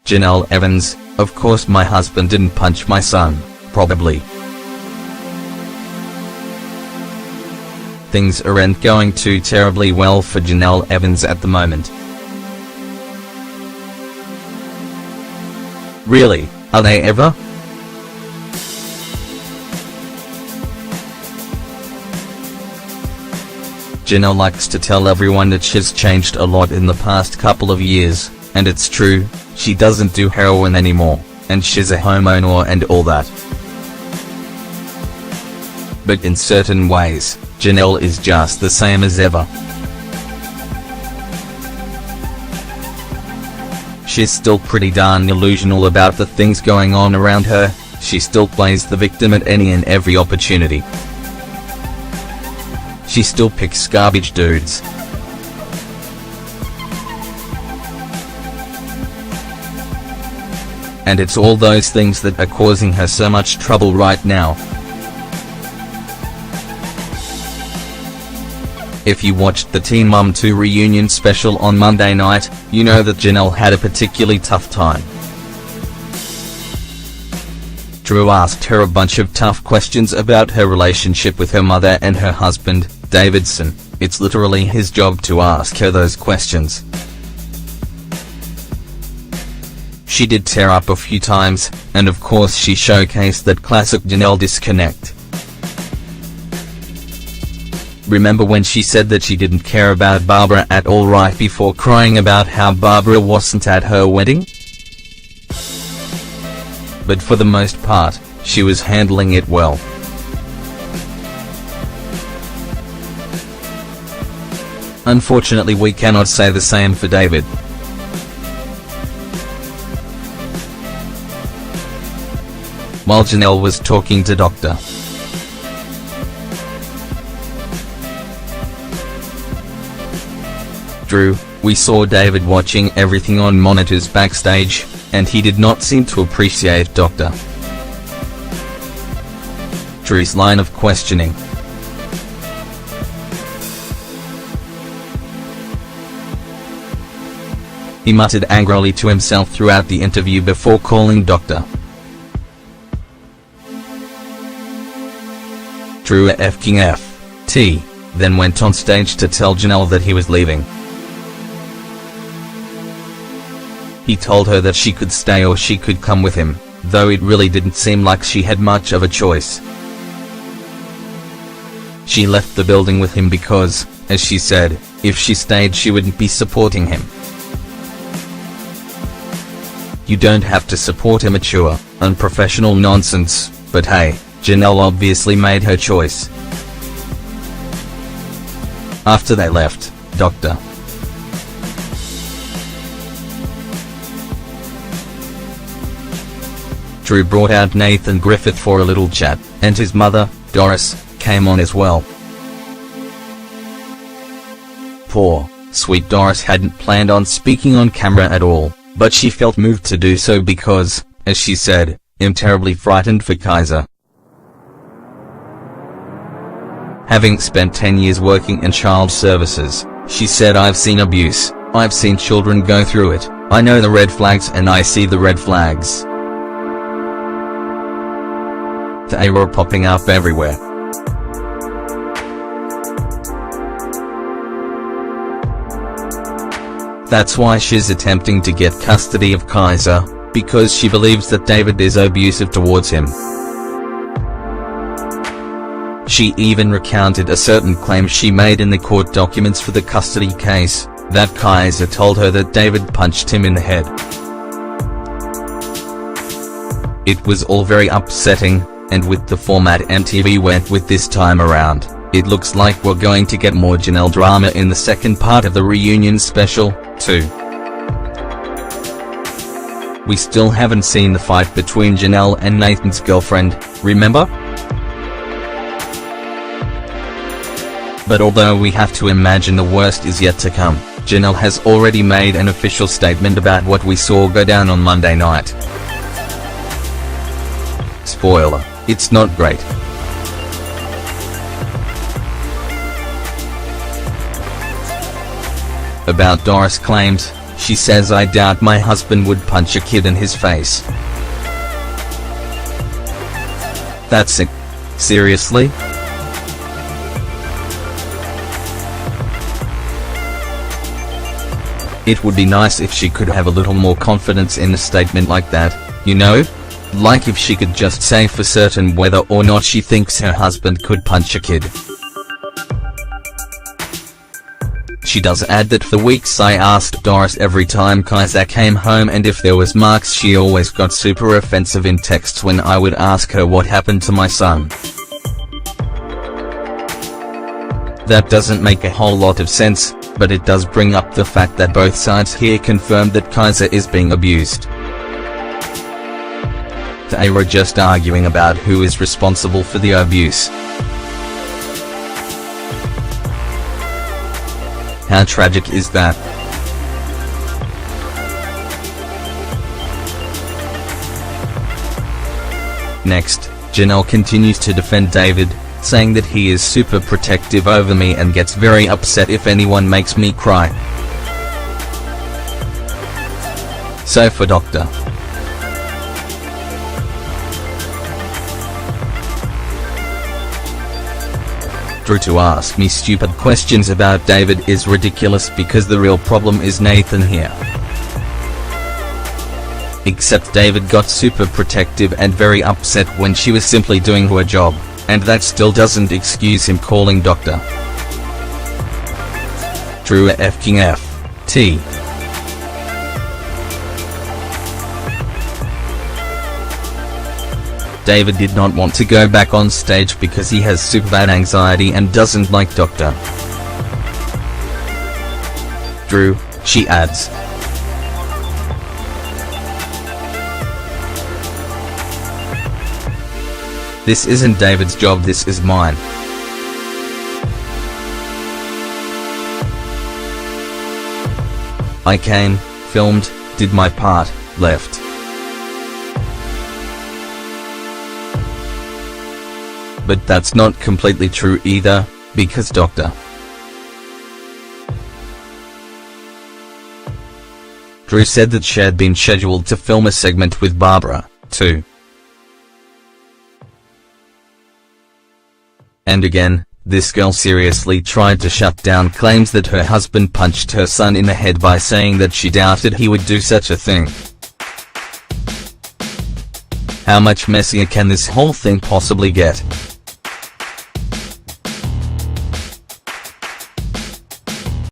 Jenelle Evans, "Of course my husband didn't punch my son, probably. Things aren't going too terribly well for Jenelle Evans at the moment. Really, are they ever? Jenelle likes to tell everyone that she's changed a lot in the past couple of years, and it's true, she doesn't do heroin anymore, and she's a homeowner and all that. But in certain ways, Jenelle is just the same as ever. She's still pretty darn delusional about the things going on around her. She still plays the victim at any and every opportunity. She still picks garbage dudes. And it's all those things that are causing her so much trouble right now. If you watched the Teen Mum 2 reunion special on Monday night, you know that Jenelle had a particularly tough time. Drew asked her a bunch of tough questions about her relationship with her mother and her husband, Eason. It's literally his job to ask her those questions. She did tear up a few times, and of course she showcased that classic Jenelle disconnect. Remember when she said that she didn't care about Barbara at all right before crying about how Barbara wasn't at her wedding? But for the most part, she was handling it well. Unfortunately, we cannot say the same for David. While Jenelle was talking to Dr. Drew, we saw David watching everything on monitors backstage, and he did not seem to appreciate Dr. Drew's line of questioning. He muttered angrily to himself throughout the interview before calling Dr. Drew a fking F.T., then went on stage to tell Jenelle that he was leaving. He told her that she could stay or she could come with him, though it really didn't seem like she had much of a choice. She left the building with him because, as she said, if she stayed she wouldn't be supporting him. You don't have to support immature, unprofessional nonsense, but hey, Jenelle obviously made her choice. After they left, Dr. Drew brought out Nathan Griffith for a little chat, and his mother, Doris, came on as well. Poor, sweet Doris hadn't planned on speaking on camera at all, but she felt moved to do so because, as she said, "I'm terribly frightened for Kaiser." Having spent 10 years working in child services, she said, "I've seen abuse, I've seen children go through it, I know the red flags and I see the red flags. They were popping up everywhere." That's why she's attempting to get custody of Kaiser, because she believes that David is abusive towards him. She even recounted a certain claim she made in the court documents for the custody case, that Kaiser told her that David punched him in the head. It was all very upsetting, and with the format MTV went with this time around, it looks like we're going to get more Jenelle drama in the second part of the reunion special, too. We still haven't seen the fight between Jenelle and Nathan's girlfriend, remember? But although we have to imagine the worst is yet to come, Jenelle has already made an official statement about what we saw go down on Monday night. Spoiler, it's not great. About Doris' claims, She says, "I doubt my husband would punch a kid in his face." That's it. Seriously? It would be nice if she could have a little more confidence in a statement like that, you know? Like if she could just say for certain whether or not she thinks her husband could punch a kid. She does add that for weeks I asked Doris every time Kaiser came home, and if there was marks she always got super offensive in texts when I would ask her what happened to my son. That doesn't make a whole lot of sense, but it does bring up the fact that both sides here confirmed that Kaiser is being abused. They were just arguing about who is responsible for the abuse. How tragic is that? Next, Jenelle continues to defend David, saying that he is super protective over me and gets very upset if anyone makes me cry. So for Dr. Drew to ask me stupid questions about David is ridiculous because the real problem is Nathan here. Except David got super protective and very upset when she was simply doing her job, and that still doesn't excuse him calling Dr. Drew a fking F.T. David did not want to go back on stage because he has super bad anxiety and doesn't like Dr. Drew, she adds. This isn't David's job, this is mine. I came, filmed, did my part, left. But that's not completely true either, because Dr. Drew said that she had been scheduled to film a segment with Barbara, too. And again, this girl seriously tried to shut down claims that her husband punched her son in the head by saying that she doubted he would do such a thing. How much messier can this whole thing possibly get?